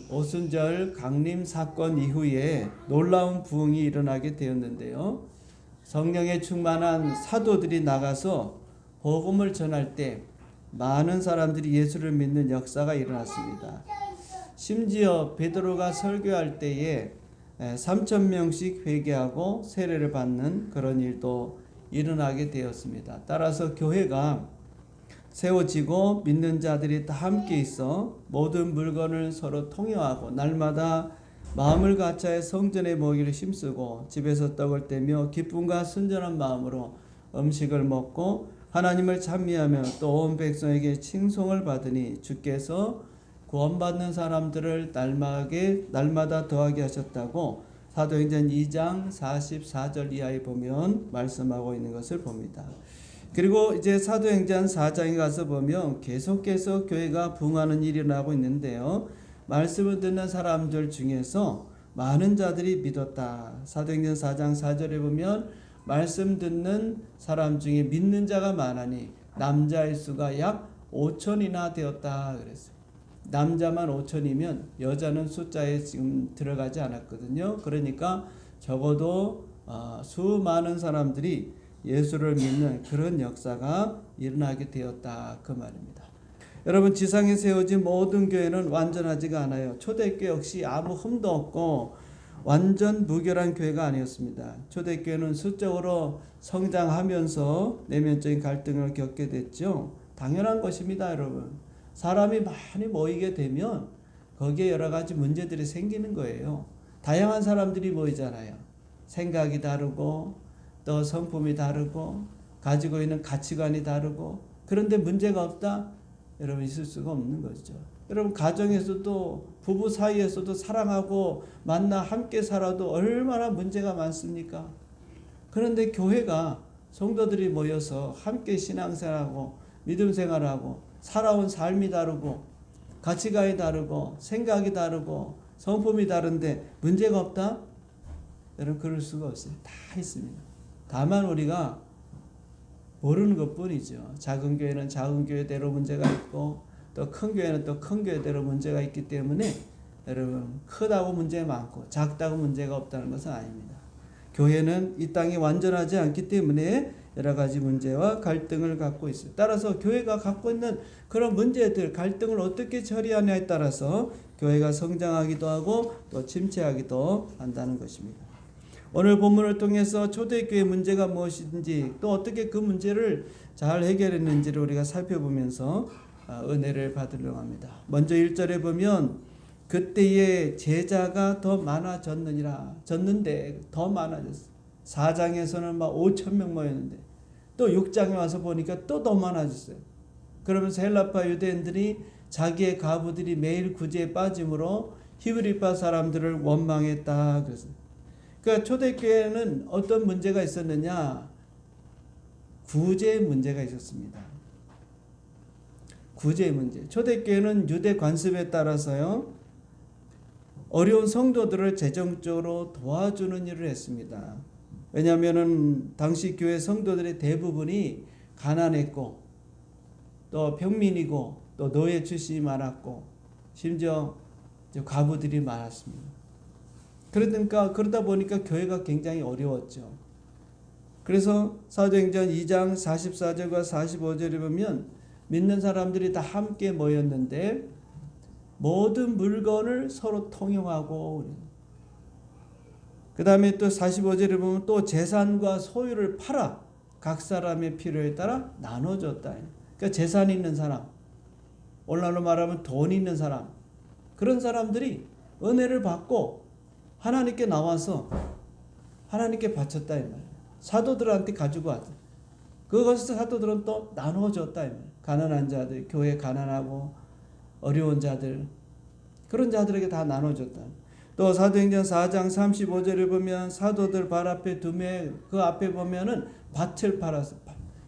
오순절 강림 사건 이후에 놀라운 부흥이 일어나게 되었는데요. 성령에 충만한 사도들이 나가서 복음을 전할 때 많은 사람들이 예수를 믿는 역사가 일어났습니다. 심지어 베드로가 설교할 때에 3,000명씩 회개하고 세례를 받는 그런 일도 일어나게 되었습니다. 따라서 교회가 세워지고 믿는 자들이 다 함께 있어 모든 물건을 서로 통용하고 날마다 마음을 같이하여 성전에 모이기를 힘쓰고 집에서 떡을 떼며 기쁨과 순전한 마음으로 음식을 먹고 하나님을 찬미하며 또 온 백성에게 칭송을 받으니 주께서 구원받는 사람들을 날마다 더하게 하셨다고 사도행전 2장 44절 이하에 보면 말씀하고 있는 것을 봅니다. 그리고 이제 사도행전 4장에 가서 보면 계속해서 교회가 부흥하는 일이 일어나고 있는데요. 말씀을 듣는 사람들 중에서 많은 자들이 믿었다. 사도행전 4장 4절에 보면 말씀 듣는 사람 중에 믿는 자가 많으니 남자의 수가 약 5천이나 되었다 그랬어요. 남자만 5천이면 여자는 숫자에 지금 들어가지 않았거든요. 그러니까 적어도 수많은 사람들이 예수를 믿는 그런 역사가 일어나게 되었다 그 말입니다. 여러분, 지상에 세워진 모든 교회는 완전하지가 않아요. 초대교회 역시 아무 흠도 없고 완전 무결한 교회가 아니었습니다. 초대교회는 수적으로 성장하면서 내면적인 갈등을 겪게 됐죠. 당연한 것입니다, 여러분. 사람이 많이 모이게 되면 거기에 여러 가지 문제들이 생기는 거예요. 다양한 사람들이 모이잖아요. 생각이 다르고 또 성품이 다르고 가지고 있는 가치관이 다르고, 그런데 문제가 없다? 여러분, 있을 수가 없는 거죠. 여러분, 가정에서도 부부 사이에서도 사랑하고 만나 함께 살아도 얼마나 문제가 많습니까? 그런데 교회가 성도들이 모여서 함께 신앙생활하고 믿음 생활하고 살아온 삶이 다르고 가치관이 다르고 생각이 다르고 성품이 다른데 문제가 없다? 여러분, 그럴 수가 없어요. 다 있습니다. 다만 우리가 모르는 것뿐이죠. 작은 교회는 작은 교회대로 문제가 있고 또 큰 교회는 또 큰 교회대로 문제가 있기 때문에 여러분, 크다고 문제가 많고 작다고 문제가 없다는 것은 아닙니다. 교회는 이 땅이 완전하지 않기 때문에 여러 가지 문제와 갈등을 갖고 있어요. 따라서 교회가 갖고 있는 그런 문제들, 갈등을 어떻게 처리하냐에 따라서 교회가 성장하기도 하고 또 침체하기도 한다는 것입니다. 오늘 본문을 통해서 초대교회 문제가 무엇인지 또 어떻게 그 문제를 잘 해결했는지를 우리가 살펴보면서 은혜를 받으려고 합니다. 먼저 1절에 보면 그때의 제자가 더 많아졌느니라. 졌는데 더 많아졌어요. 4장에서는 막 5,000명 모였는데 또 6장에 와서 보니까 또 더 많아졌어요. 그러면서 헬라파 유대인들이 자기의 가부들이 매일 구제에 빠짐으로 히브리파 사람들을 원망했다 그랬어요. 그러니까 초대교회는 어떤 문제가 있었느냐? 구제의 문제가 있었습니다. 구제의 문제. 초대교회는 유대 관습에 따라서요, 어려운 성도들을 재정적으로 도와주는 일을 했습니다. 왜냐하면 당시 교회 성도들의 대부분이 가난했고 또 평민이고 또 노예 출신이 많았고 심지어 과부들이 많았습니다. 그러다 보니까 교회가 굉장히 어려웠죠. 그래서 사도행전 2장 44절과 45절에 보면 믿는 사람들이 다 함께 모였는데 모든 물건을 서로 통용하고, 그 다음에 또 45절에 보면 또 재산과 소유를 팔아 각 사람의 필요에 따라 나눠줬다. 그러니까 재산 있는 사람, 오늘날로 말하면 돈 있는 사람, 그런 사람들이 은혜를 받고 하나님께 나와서 하나님께 바쳤다 이 말이에요. 사도들한테 가지고 왔다. 그것을 사도들은 또 나눠줬다 이 말이에요. 가난한 자들, 교회 가난하고 어려운 자들, 그런 자들에게 다 나눠줬다. 또 사도행전 4장 35절에 보면 사도들 발 앞에 두매, 그 앞에 보면은 밭을 팔았어요.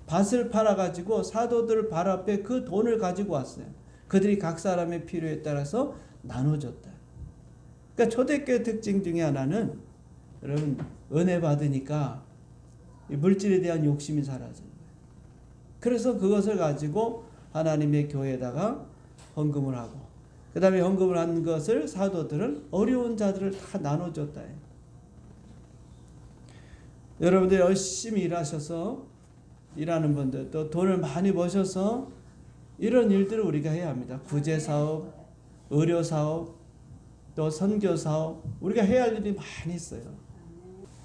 밭을 팔아가지고 사도들 발 앞에 그 돈을 가지고 왔어요. 그들이 각 사람의 필요에 따라서 나눠줬다. 그러니까 초대교회 특징 중에 하나는 여러분, 은혜 받으니까 물질에 대한 욕심이 사라져요. 그래서 그것을 가지고 하나님의 교회에다가 헌금을 하고, 그 그 다음에 헌금을 한 것을 사도들은 어려운 자들을 다 나눠줬다. 여러분들 열심히 일하셔서 일하는 분들, 또 돈을 많이 버셔서 이런 일들을 우리가 해야 합니다. 구제사업, 의료사업, 또 선교사업, 우리가 해야 할 일이 많이 있어요.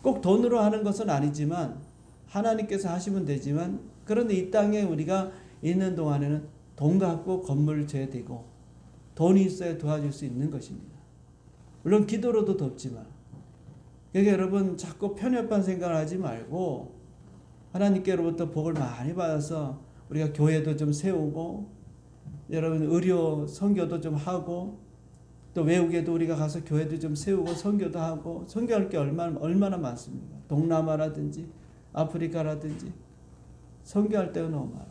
꼭 돈으로 하는 것은 아니지만 하나님께서 하시면 되지만, 그런데 이 땅에 우리가 있는 동안에는 돈 갖고 건물을 져야 되고 돈이 있어야 도와줄 수 있는 것입니다. 물론 기도로도 돕지만, 그러니까 여러분 자꾸 편협한 생각을 하지 말고 하나님께로부터 복을 많이 받아서 우리가 교회도 좀 세우고, 여러분 의료 선교도 좀 하고, 또 외국에도 우리가 가서 교회도 좀 세우고 선교도 하고, 선교할 게 얼마나 많습니까? 동남아라든지 아프리카라든지 선교할 때가 너무 많아요.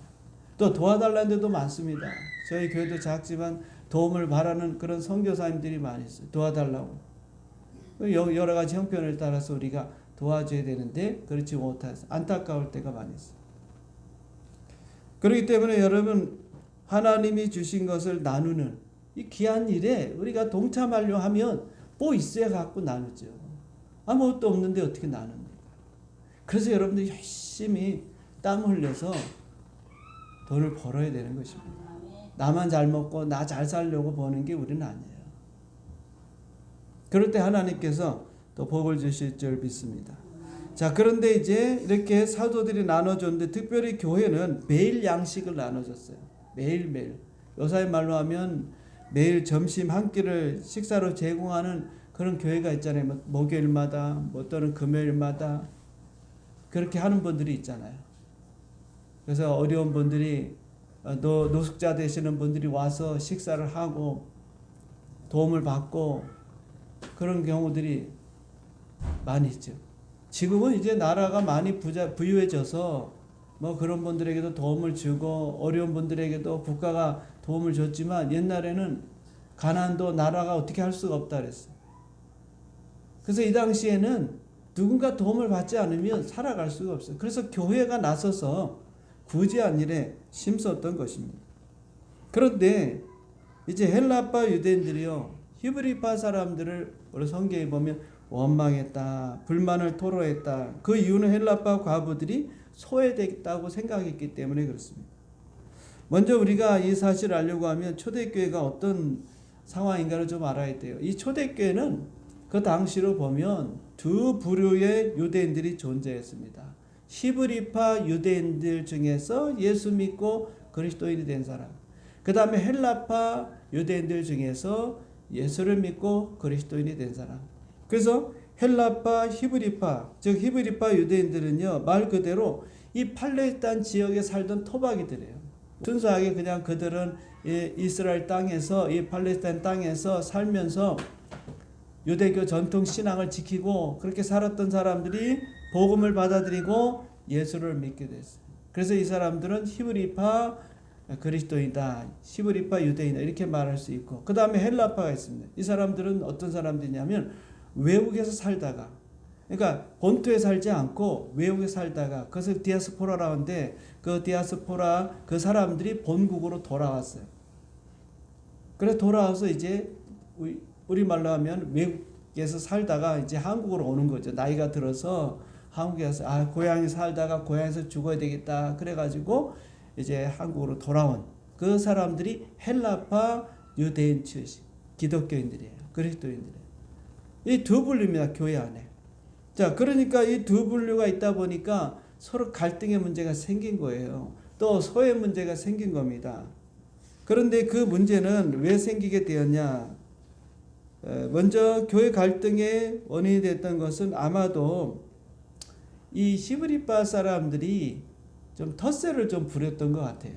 또 도와달라는 데도 많습니다. 저희 교회도 작지만 도움을 바라는 그런 선교사님들이 많이 있어요. 도와달라고. 여러 가지 형편을 따라서 우리가 도와줘야 되는데 그렇지 못해서 안타까울 때가 많이 있어요. 그렇기 때문에 여러분, 하나님이 주신 것을 나누는 이 귀한 일에 우리가 동참하려 하면 뭐 있어야 갖고 나누죠. 아무것도 없는데 어떻게 나눕니까? 그래서 여러분들 열심히 땀 흘려서 돈을 벌어야 되는 것입니다. 나만 잘 먹고 나 잘 살려고 버는 게 우리는 아니에요. 그럴 때 하나님께서 또 복을 주실 줄 믿습니다. 자, 그런데 이제 이렇게 사도들이 나눠줬는데, 특별히 교회는 매일 양식을 나눠줬어요. 매일매일. 요사의 말로 하면 매일 점심 한 끼를 식사로 제공하는 그런 교회가 있잖아요. 뭐 목요일마다, 뭐 또는 금요일마다 그렇게 하는 분들이 있잖아요. 그래서 어려운 분들이, 노숙자 되시는 분들이 와서 식사를 하고 도움을 받고 그런 경우들이 많이 있죠. 지금은 이제 나라가 많이 부유해져서 뭐 그런 분들에게도 도움을 주고 어려운 분들에게도 국가가 도움을 줬지만, 옛날에는 가난도 나라가 어떻게 할 수가 없다 그랬어요. 그래서 이 당시에는 누군가 도움을 받지 않으면 살아갈 수가 없어요. 그래서 교회가 나서서 구제한 일에 힘썼던 것입니다. 그런데 이제 헬라파 유대인들이요, 히브리파 사람들을 우리 성경에 보면 원망했다, 불만을 토로했다. 그 이유는 헬라파 과부들이 소외되겠다고 생각했기 때문에 그렇습니다. 먼저 우리가 이 사실을 알려고 하면 초대교회가 어떤 상황인가를 좀 알아야 돼요. 이 초대교회는 그 당시로 보면 두 부류의 유대인들이 존재했습니다. 히브리파 유대인들 중에서 예수 믿고 그리스도인이 된 사람, 그 다음에 헬라파 유대인들 중에서 예수를 믿고 그리스도인이 된 사람. 그래서 헬라파, 히브리파, 즉 히브리파 유대인들은요, 말 그대로 이 팔레스타인 지역에 살던 토박이들이에요. 순수하게 그냥 그들은 이스라엘 땅에서, 이 팔레스타인 땅에서 살면서 유대교 전통 신앙을 지키고 그렇게 살았던 사람들이 복음을 받아들이고 예수를 믿게 됐어요. 그래서 이 사람들은 히브리파 그리스도인이다, 히브리파 유대인이다 이렇게 말할 수 있고, 그 다음에 헬라파가 있습니다. 이 사람들은 어떤 사람들이냐면 외국에서 살다가, 그러니까 본토에 살지 않고 외국에 살다가, 그것을 디아스포라라고 하는데, 그 디아스포라 그 사람들이 본국으로 돌아왔어요. 그래서 돌아와서 이제 우리말로 하면 외국에서 살다가 이제 한국으로 오는 거죠. 나이가 들어서 한국에서 고향에 살다가 고향에서 죽어야 되겠다 그래가지고 이제 한국으로 돌아온 그 사람들이 헬라파 유대인 출신 기독교인들이에요. 그리스도인들이에요. 이 두 분류입니다. 교회 안에. 자, 그러니까 이 두 분류가 있다 보니까 서로 갈등의 문제가 생긴 거예요. 또 소외 문제가 생긴 겁니다. 그런데 그 문제는 왜 생기게 되었냐? 먼저 교회 갈등의 원인이 됐던 것은 아마도 이 히브리파 사람들이 좀 텃세를 좀 부렸던 것 같아요.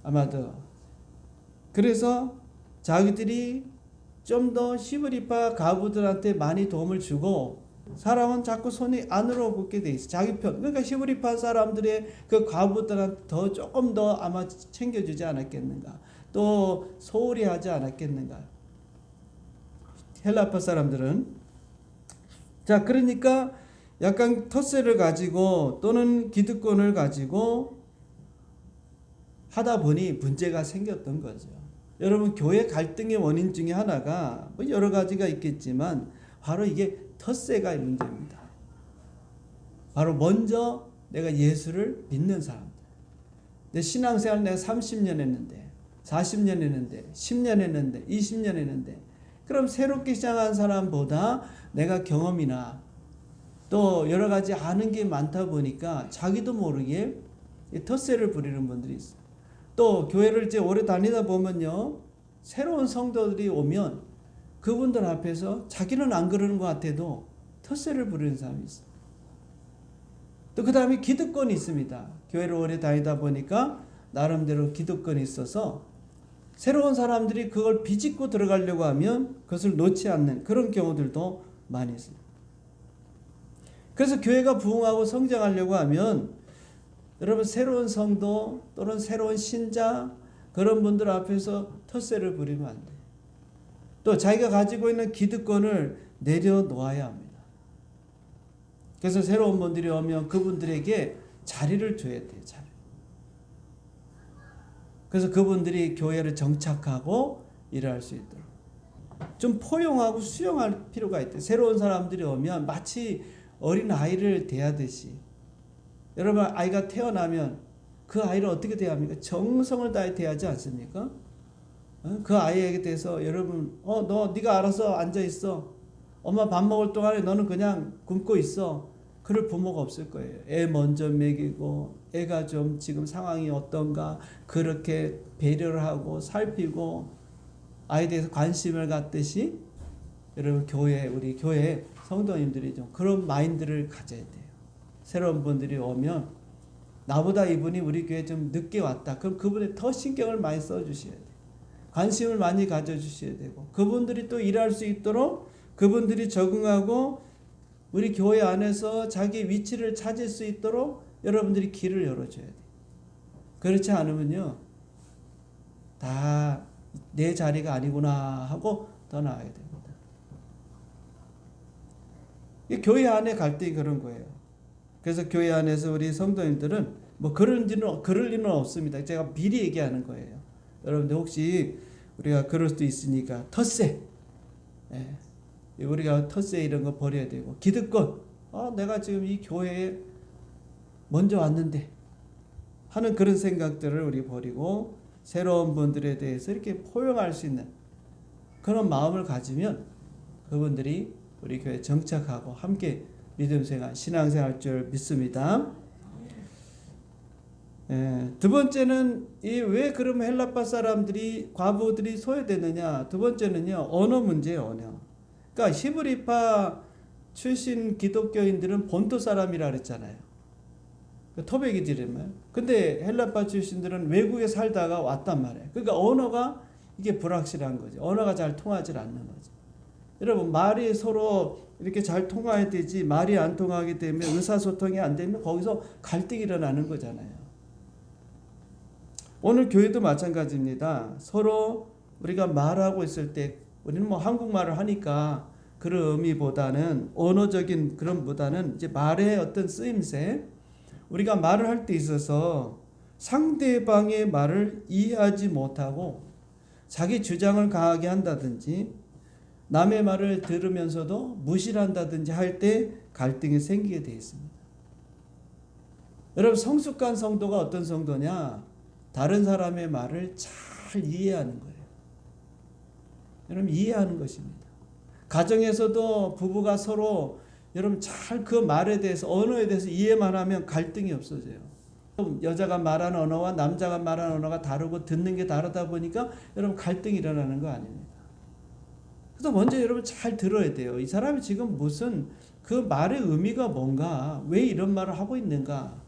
아마도. 그래서 자기들이 좀 더 히브리파 가부들한테 많이 도움을 주고, 사람은 자꾸 손이 안으로 굽게 돼 있어. 자기 편. 그러니까 히브리파 사람들의 그 과부들한테 조금 더 아마 챙겨주지 않았겠는가. 또 소홀히 하지 않았겠는가. 헬라파 사람들은. 자, 그러니까 약간 텃세를 가지고 또는 기득권을 가지고 하다 보니 문제가 생겼던 거죠. 여러분 교회 갈등의 원인 중에 하나가 뭐 여러 가지가 있겠지만 바로 이게 텃세가 문제입니다. 바로 먼저 내가 예수를 믿는 사람들. 내 신앙생활 내가 30년 했는데 40년 했는데 10년 했는데 20년 했는데 그럼 새롭게 시작한 사람보다 내가 경험이나 또 여러 가지 아는 게 많다 보니까 자기도 모르게 텃세를 부리는 분들이 있어요. 또 교회를 이제 오래 다니다 보면요, 새로운 성도들이 오면 그분들 앞에서 자기는 안 그러는 것 같아도 텃세를 부리는 사람이 있어요. 또 그 다음에 기득권이 있습니다. 교회를 오래 다니다 보니까 나름대로 기득권이 있어서 새로운 사람들이 그걸 비집고 들어가려고 하면 그것을 놓지 않는 그런 경우들도 많이 있습니다. 그래서 교회가 부흥하고 성장하려고 하면 여러분 새로운 성도 또는 새로운 신자 그런 분들 앞에서 텃세를 부리면 안 돼요. 또 자기가 가지고 있는 기득권을 내려놓아야 합니다. 그래서 새로운 분들이 오면 그분들에게 자리를 줘야 돼요. 자리. 그래서 그분들이 교회를 정착하고 일할 수 있도록 좀 포용하고 수용할 필요가 있대요. 새로운 사람들이 오면 마치 어린 아이를 대하듯이. 여러분 아이가 태어나면 그 아이를 어떻게 대합니까? 정성을 다해 대하지 않습니까? 그 아이에게 대해서 여러분 네가 알아서 앉아 있어. 엄마 밥 먹을 동안에 너는 그냥 굶고 있어. 그럴 부모가 없을 거예요. 애 먼저 먹이고 애가 좀 지금 상황이 어떤가 그렇게 배려를 하고 살피고 아이에 대해서 관심을 갖듯이 여러분 우리 교회 성도님들이 좀 그런 마인드를 가져야 돼요. 새로운 분들이 오면 나보다 이분이 우리 교회에 좀 늦게 왔다. 그럼 그분에 더 신경을 많이 써주셔야 돼요. 관심을 많이 가져주셔야 되고 그분들이 또 일할 수 있도록 그분들이 적응하고 우리 교회 안에서 자기 위치를 찾을 수 있도록 여러분들이 길을 열어줘야 돼요. 그렇지 않으면요 다 내 자리가 아니구나 하고 떠나야 됩니다. 교회 안에 갈등이 그런 거예요. 그래서 교회 안에서 우리 성도님들은 뭐 그럴 리는 없습니다. 제가 미리 얘기하는 거예요. 여러분들 혹시 우리가 그럴 수도 있으니까 텃세, 우리가 텃세 이런 거 버려야 되고 기득권, 내가 지금 이 교회에 먼저 왔는데 하는 그런 생각들을 우리 버리고 새로운 분들에 대해서 이렇게 포용할 수 있는 그런 마음을 가지면 그분들이 우리 교회에 정착하고 함께 믿음생활, 신앙생활 줄 믿습니다. 두 번째는 왜 그러면 헬라파 사람들이 과부들이 소외되느냐? 두 번째는요 언어 문제예요. 언어. 그러니까 히브리파 출신 기독교인들은 본토 사람이라 그랬잖아요. 토백이들이면. 근데 헬라파 출신들은 외국에 살다가 왔단 말이에요. 그러니까 언어가 이게 불확실한 거죠. 언어가 잘 통하지 않는 거죠. 여러분 말이 서로 이렇게 잘 통해야 되지 말이 안 통하게 되면 의사소통이 안 되면 거기서 갈등이 일어나는 거잖아요. 오늘 교회도 마찬가지입니다. 서로 우리가 말하고 있을 때 우리는 뭐 한국말을 하니까 그런 의미보다는 언어적인 그런 보다는 이제 말의 어떤 쓰임새 우리가 말을 할 때 있어서 상대방의 말을 이해하지 못하고 자기 주장을 강하게 한다든지 남의 말을 들으면서도 무시를 한다든지 할 때 갈등이 생기게 되어 있습니다. 여러분 성숙한 성도가 어떤 성도냐? 다른 사람의 말을 잘 이해하는 거예요. 여러분 이해하는 것입니다. 가정에서도 부부가 서로 여러분 잘 그 말에 대해서 언어에 대해서 이해만 하면 갈등이 없어져요. 여자가 말하는 언어와 남자가 말하는 언어가 다르고 듣는 게 다르다 보니까 여러분 갈등이 일어나는 거 아닙니까? 그래서 먼저 여러분 잘 들어야 돼요. 이 사람이 지금 무슨 그 말의 의미가 뭔가 왜 이런 말을 하고 있는가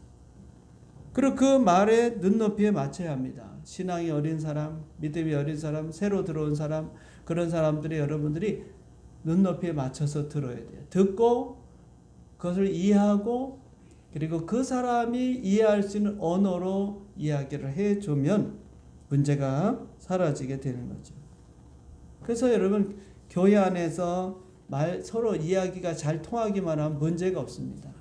그리고 그 말의 눈높이에 맞춰야 합니다. 신앙이 어린 사람, 믿음이 어린 사람, 새로 들어온 사람 그런 사람들이 여러분들이 눈높이에 맞춰서 들어야 돼요. 듣고 그것을 이해하고 그리고 그 사람이 이해할 수 있는 언어로 이야기를 해주면 문제가 사라지게 되는 거죠. 그래서 여러분 교회 안에서 서로 이야기가 잘 통하기만 하면 문제가 없습니다.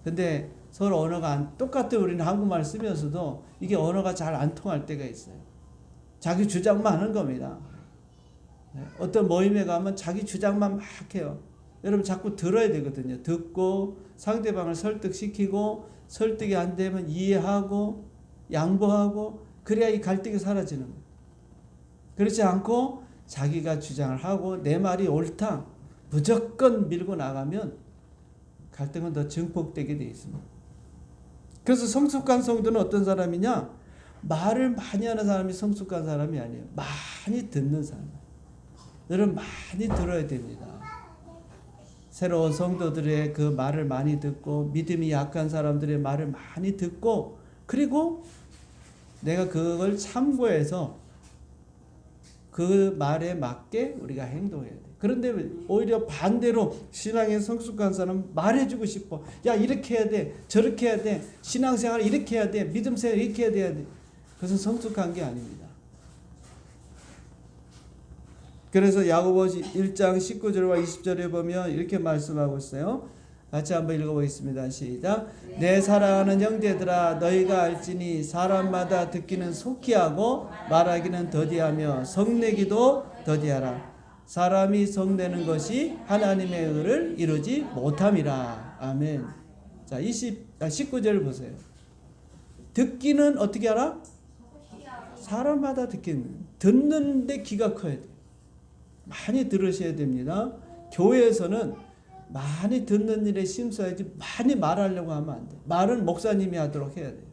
근데 서로 언어가 똑같은 우리는 한국말 쓰면서도 이게 언어가 잘 안 통할 때가 있어요. 자기 주장만 하는 겁니다. 어떤 모임에 가면 자기 주장만 막 해요. 여러분 자꾸 들어야 되거든요. 듣고 상대방을 설득시키고 설득이 안 되면 이해하고 양보하고 그래야 이 갈등이 사라지는 거예요. 그렇지 않고 자기가 주장을 하고 내 말이 옳다 무조건 밀고 나가면 갈등은 더 증폭되게 되어 있습니다. 그래서 성숙한 성도는 어떤 사람이냐? 말을 많이 하는 사람이 성숙한 사람이 아니에요. 많이 듣는 사람. 여러분 많이 들어야 됩니다. 새로운 성도들의 그 말을 많이 듣고 믿음이 약한 사람들의 말을 많이 듣고 그리고 내가 그걸 참고해서 그 말에 맞게 우리가 행동해야 돼. 그런데 오히려 반대로 신앙에 성숙한 사람은 말해주고 싶어. 야 이렇게 해야 돼. 저렇게 해야 돼. 신앙생활 이렇게 해야 돼. 믿음생활 이렇게 해야 돼. 그것은 성숙한 게 아닙니다. 그래서 야고보 1장 19절과 20절에 보면 이렇게 말씀하고 있어요. 같이 한번 읽어보겠습니다. 시작. 내 사랑하는 형제들아 너희가 알지니 사람마다 듣기는 속히 하고 말하기는 더디하며 성내기도 더디하라. 사람이 성내는 것이 하나님의 의를 이루지 못함이라. 아멘. 자, 19절 보세요. 듣기는 어떻게 하라? 사람마다 듣기는. 듣는데 귀가 커야 돼. 많이 들으셔야 됩니다. 교회에서는 많이 듣는 일에 심써야지 많이 말하려고 하면 안 돼. 말은 목사님이 하도록 해야 돼요.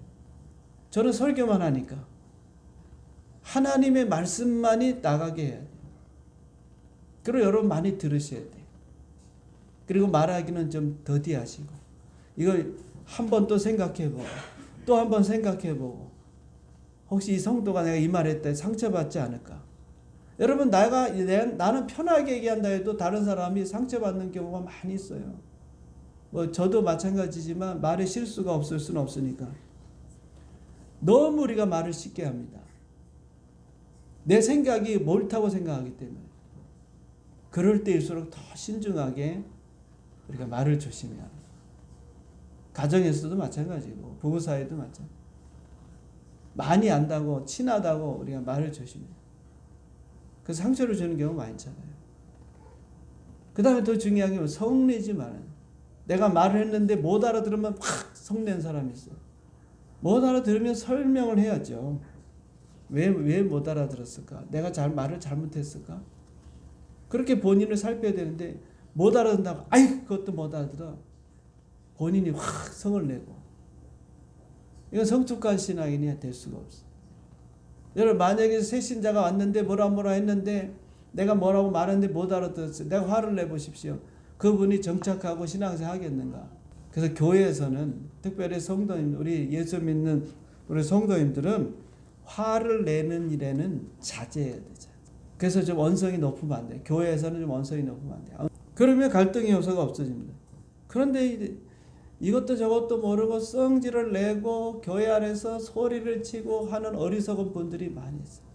저는 설교만 하니까. 하나님의 말씀만이 나가게 해야 돼요. 그리고 여러분 많이 들으셔야 돼요. 그리고 말하기는 좀 더디하시고. 이걸 한 번 또 생각해보고 또 한 번 생각해보고 혹시 이 성도가 내가 이 말했을 때 상처받지 않을까? 여러분 나는 편하게 얘기한다 해도 다른 사람이 상처받는 경우가 많이 있어요. 뭐 저도 마찬가지지만 말에 실수가 없을 수는 없으니까. 너무 우리가 말을 쉽게 합니다. 내 생각이 옳다고 생각하기 때문에. 그럴 때일수록 더 신중하게 우리가 말을 조심해야 합니다. 가정에서도 마찬가지고 부부 사이도 마찬가지. 많이 안다고 친하다고 우리가 말을 조심해요. 그래서 상처를 주는 경우가 많잖아요. 그 다음에 더 중요한 게 성내지 말아요. 내가 말을 했는데 못 알아들으면 확 성낸 사람이 있어요. 못 알아들으면 설명을 해야죠. 왜 못 알아들었을까? 내가 말을 잘못했을까? 그렇게 본인을 살펴야 되는데 못 알아듣는다고 아이 그것도 못 알아들어. 본인이 확 성을 내고. 이건 성숙한 신앙인이 될 수가 없어요. 여러분 만약에 새 신자가 왔는데 뭐라 했는데 내가 뭐라고 말했는데 못 알아들었어요. 내가 화를 내보십시오. 그분이 정착하고 신앙생활 하겠는가? 그래서 교회에서는 특별히 성도님 우리 예수 믿는 우리 성도님들은 화를 내는 일에는 자제해야 되죠. 그래서 좀 언성이 높으면 안 돼요. 교회에서는 좀 언성이 높으면 안 돼요. 그러면 갈등의 요소가 없어집니다. 그런데 이것도 저것도 모르고 성질을 내고 교회 안에서 소리를 치고 하는 어리석은 분들이 많이 있어요.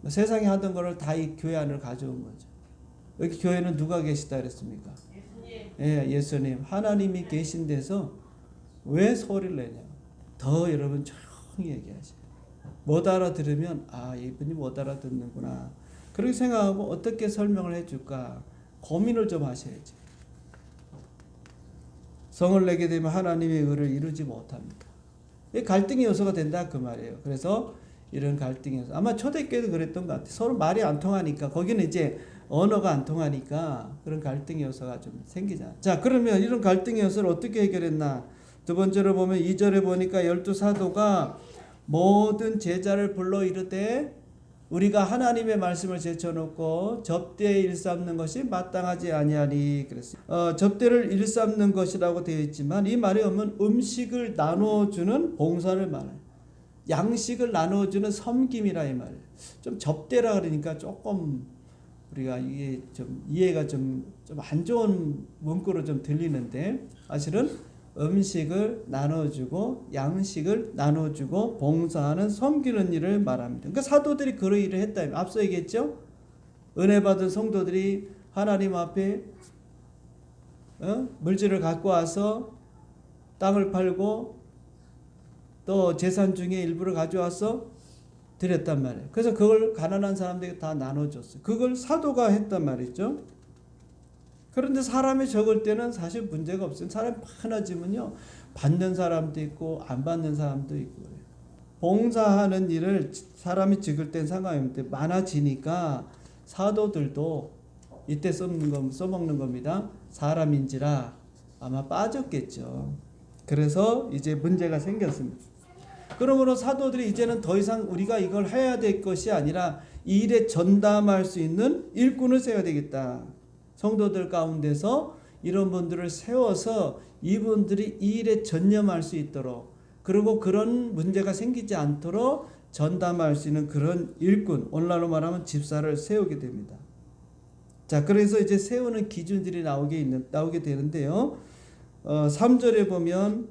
세상에 하던 거를 다 이 교회 안으로 가져온 거죠. 여기 교회는 누가 계시다 그랬습니까? 예수님. 예, 예수님. 하나님이 계신 데서 왜 소리를 내냐? 더 여러분 조용히 얘기하세요. 못 알아들으면 아 이분이 못 알아듣는구나. 그렇게 생각하고 어떻게 설명을 해줄까 고민을 좀 하셔야지. 성을 내게 되면 하나님의 의를 이루지 못합니다. 갈등의 요소가 된다 그 말이에요. 그래서 이런 갈등의 요소 아마 초대교회도 그랬던 것 같아요. 서로 말이 안 통하니까 거기는 이제 언어가 안 통하니까 그런 갈등의 요소가 좀 생기잖아요. 자 그러면 이런 갈등의 요소를 어떻게 해결했나? 두 번째로 보면 2절에 보니까 12사도가 모든 제자를 불러 이르되 우리가 하나님의 말씀을 제쳐놓고 접대에 일삼는 것이 마땅하지 아니하니 그랬어요. 접대를 일삼는 것이라고 되어 있지만 이 말에 보면 음식을 나눠주는 봉사를 말해요. 양식을 나눠주는 섬김이라 이 말이에요. 좀 접대라 그러니까 조금 우리가 이게 좀 이해가 좀 안 좋은 문구로 좀 들리는데 사실은 음식을 나눠주고 양식을 나눠주고 봉사하는 섬기는 일을 말합니다. 그러니까 사도들이 그런 일을 했다. 앞서 얘기했죠. 은혜 받은 성도들이 하나님 앞에 물질을 갖고 와서 땅을 팔고 또 재산 중에 일부를 가져와서 드렸단 말이에요. 그래서 그걸 가난한 사람들에게 다 나눠줬어요. 그걸 사도가 했단 말이죠. 그런데 사람이 적을 때는 사실 문제가 없어요. 사람이 많아지면요, 받는 사람도 있고 안 받는 사람도 있고 그래요. 봉사하는 일을 사람이 적을 땐 상관없는데 많아지니까 사도들도 이때 써먹는 겁니다. 사람인지라 아마 빠졌겠죠. 그래서 이제 문제가 생겼습니다. 그러므로 사도들이 이제는 더 이상 우리가 이걸 해야 될 것이 아니라 이 일에 전담할 수 있는 일꾼을 세워야 되겠다. 성도들 가운데서 이런 분들을 세워서 이분들이 이 일에 전념할 수 있도록, 그리고 그런 문제가 생기지 않도록 전담할 수 있는 그런 일꾼, 오늘날로 말하면 집사를 세우게 됩니다. 자, 그래서 이제 세우는 기준들이 나오게 되는데요. 3절에 보면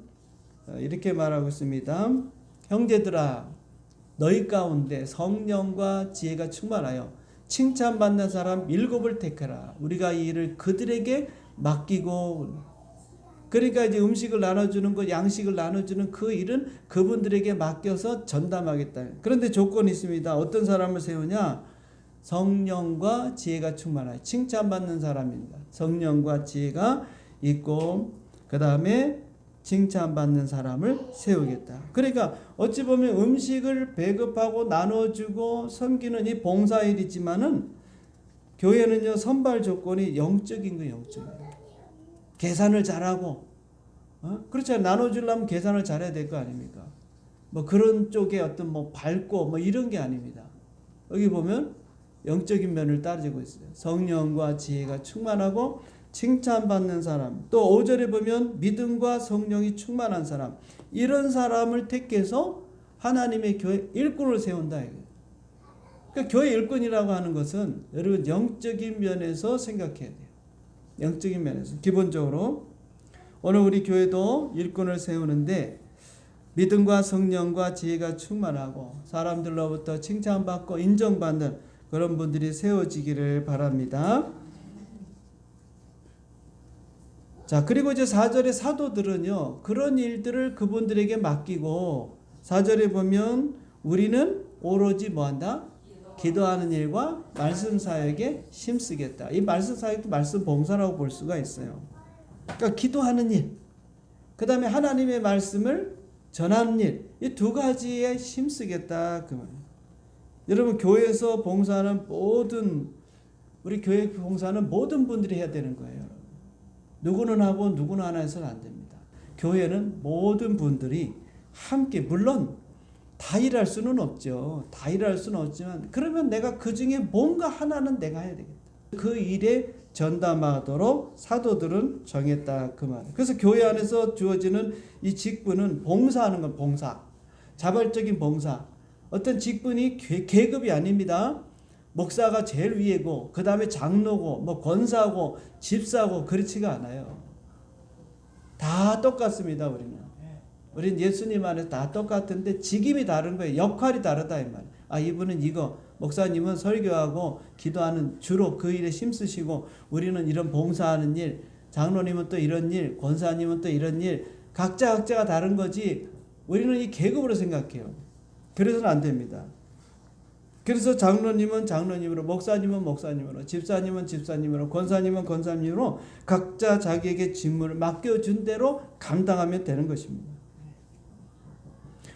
이렇게 말하고 있습니다. 형제들아, 너희 가운데 성령과 지혜가 충만하여 칭찬받는 사람 7을 택하라. 우리가 이 일을 그들에게 맡기고, 그러니까 이제 음식을 나눠주는 것, 양식을 나눠주는 그 일은 그분들에게 맡겨서 전담하겠다. 그런데 조건이 있습니다. 어떤 사람을 세우냐? 성령과 지혜가 충만하여 칭찬받는 사람입니다. 성령과 지혜가 있고, 그 다음에 칭찬받는 사람을 세우겠다. 그러니까 어찌 보면 음식을 배급하고 나눠주고 섬기는 이 봉사일이지만은 교회는요, 선발 조건이 영적인 거예요. 영적인. 계산을 잘하고, 그렇죠. 나눠주려면 계산을 잘해야 될 거 아닙니까? 뭐 그런 쪽에 어떤 뭐 밝고 뭐 이런 게 아닙니다. 여기 보면 영적인 면을 따지고 있어요. 성령과 지혜가 충만하고 칭찬받는 사람, 또 5절에 보면 믿음과 성령이 충만한 사람, 이런 사람을 택해서 하나님의 교회 일꾼을 세운다. 그러니까 교회 일꾼이라고 하는 것은 여러분 영적인 면에서 생각해야 돼요. 영적인 면에서 기본적으로 오늘 우리 교회도 일꾼을 세우는데 믿음과 성령과 지혜가 충만하고 사람들로부터 칭찬받고 인정받는 그런 분들이 세워지기를 바랍니다. 자, 그리고 이제 4절의 사도들은요, 그런 일들을 그분들에게 맡기고, 4절에 보면 우리는 오로지 뭐한다? 기도하는 일과 말씀 사역에 힘쓰겠다. 이 말씀 사역도 말씀 봉사라고 볼 수가 있어요. 그러니까 기도하는 일, 그 다음에 하나님의 말씀을 전하는 일, 이 두 가지에 힘쓰겠다. 그 말이에요. 여러분, 교회에서 봉사하는 우리 교회 봉사는 모든 분들이 해야 되는 거예요. 누구는 하고 누구는 안 해서는 안 됩니다. 교회는 모든 분들이 함께, 물론 다 일할 수는 없죠. 다 일할 수는 없지만 그러면 내가 그 중에 뭔가 하나는 내가 해야 되겠다. 그 일에 전담하도록 사도들은 정했다. 그 말. 그래서 교회 안에서 주어지는 이 직분은 봉사하는 건 봉사. 자발적인 봉사. 어떤 직분이 계급이 아닙니다. 목사가 제일 위에고 그 다음에 장로고 뭐 권사고 집사고 그렇지가 않아요. 다 똑같습니다. 우리는 예수님 안에서 다 똑같은데 직임이 다른 거예요. 역할이 다르다 이 말이에요. 아, 이분은 이거, 목사님은 설교하고 기도하는 주로 그 일에 힘쓰시고 우리는 이런 봉사하는 일, 장로님은 또 이런 일, 권사님은 또 이런 일, 각자가 다른 거지 우리는 이 계급으로 생각해요. 그래서는 안 됩니다. 그래서 장로님은 장로님으로, 목사님은 목사님으로, 집사님은 집사님으로, 권사님은 권사님으로 각자 자기에게 직무를 맡겨준 대로 감당하면 되는 것입니다.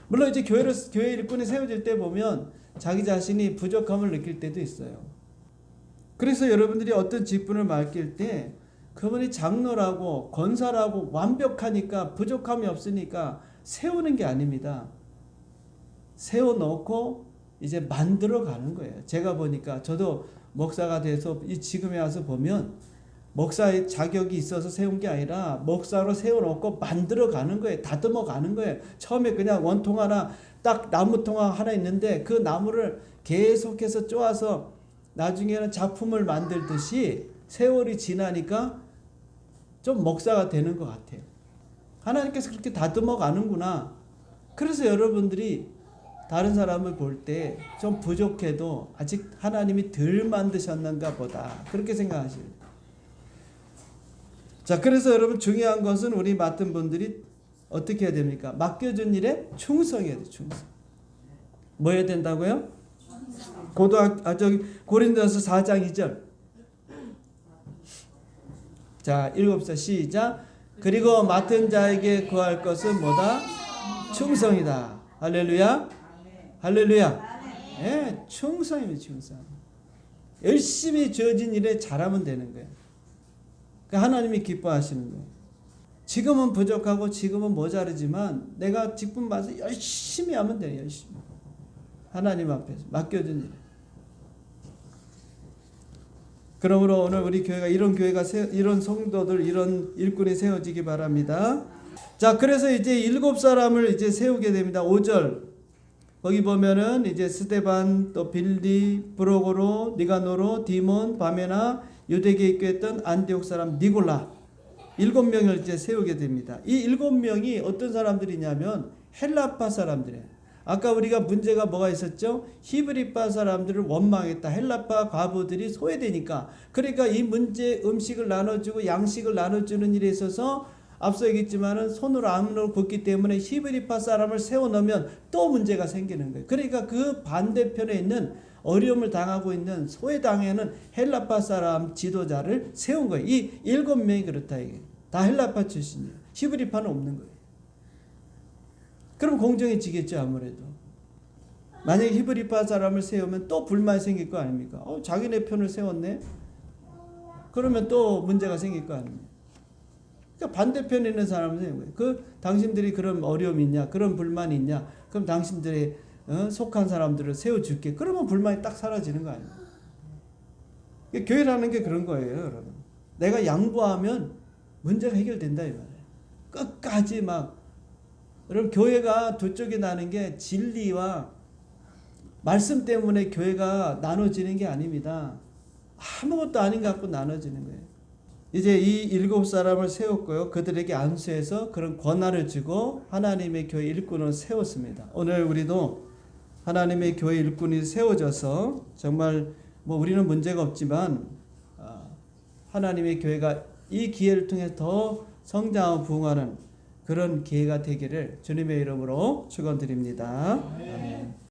물론 이제 교회 일꾼이 세워질 때 보면 자기 자신이 부족함을 느낄 때도 있어요. 그래서 여러분들이 어떤 직분을 맡길 때 그분이 장로라고 권사라고 완벽하니까 부족함이 없으니까 세우는 게 아닙니다. 세워놓고 이제 만들어 가는 거예요. 제가 보니까 저도 목사가 돼서 이 지금에 와서 보면 목사의 자격이 있어서 세운 게 아니라 목사로 세워놓고 만들어 가는 거예요. 다듬어 가는 거예요. 처음에 그냥 원통 하나, 딱 나무통 하나 있는데 그 나무를 계속해서 쪼아서 나중에는 작품을 만들듯이 세월이 지나니까 좀 목사가 되는 것 같아요. 하나님께서 그렇게 다듬어 가는구나. 그래서 여러분들이 다른 사람을 볼 때 좀 부족해도 아직 하나님이 덜 만드셨는가 보다. 그렇게 생각하시면 돼요. 자, 그래서 여러분 중요한 것은 우리 맡은 분들이 어떻게 해야 됩니까? 맡겨준 일에 충성해야 돼요. 충성. 뭐 해야 된다고요? 저기 고린도서 4장 2절. 자, 읽읍시다. 시작. 그리고 맡은 자에게 구할 것은 뭐다? 충성이다. 할렐루야. 할렐루야. 예, 충성입니다. 충성. 열심히 주어진 일에 잘하면 되는 거예요. 그러니까 하나님이 기뻐하시는 거예요. 지금은 부족하고 지금은 모자르지만 내가 직분 받아서 열심히 하면 돼요. 열심히. 하나님 앞에서 맡겨준 일. 그러므로 오늘 우리 교회가 이런 성도들, 이런 일꾼이 세워지기 바랍니다. 자, 그래서 이제 7사람을 이제 세우게 됩니다. 5절. 거기 보면은 이제 스데반, 또 빌리, 브로고로, 니가노로, 디몬, 바메나, 유대계에 있던 안디옥 사람 니골라. 7명을 이제 세우게 됩니다. 이 7명이 어떤 사람들이냐면 헬라파 사람들이에요. 아까 우리가 문제가 뭐가 있었죠? 히브리파 사람들을 원망했다. 헬라파 과부들이 소외되니까. 그러니까 이 문제 음식을 나눠주고 양식을 나눠주는 일에 있어서 앞서 얘기했지만은 손으로 암으로 굽기 때문에 히브리파 사람을 세워놓으면 또 문제가 생기는 거예요. 그러니까 그 반대편에 있는 어려움을 당하고 있는 소외당에는 헬라파 사람 지도자를 세운 거예요. 이 7명이 그렇다 이게. 다 헬라파 출신이에요. 히브리파는 없는 거예요. 그럼 공정해지겠죠 아무래도. 만약에 히브리파 사람을 세우면 또 불만이 생길 거 아닙니까? 자기네 편을 세웠네? 그러면 또 문제가 생길 거 아닙니까? 그러니까 반대편에 있는 사람을 세운 거예요. 당신들이 그런 어려움이 있냐? 그런 불만이 있냐? 그럼 당신들의 속한 사람들을 세워줄게. 그러면 불만이 딱 사라지는 거 아닙니까? 교회라는 게 그런 거예요 여러분. 내가 양보하면 문제가 해결된다 이 말이에요. 끝까지 막 여러분 교회가 두 쪽이 나는 게 진리와 말씀 때문에 교회가 나눠지는 게 아닙니다. 아무것도 아닌 것 같고 나눠지는 거예요. 이제 이 7사람을 세웠고요. 그들에게 안수해서 그런 권한을 주고 하나님의 교회 일꾼을 세웠습니다. 오늘 우리도 하나님의 교회 일꾼이 세워져서 정말 뭐 우리는 문제가 없지만 하나님의 교회가 이 기회를 통해 더 성장하고 부흥하는 그런 기회가 되기를 주님의 이름으로 축원드립니다. 아멘.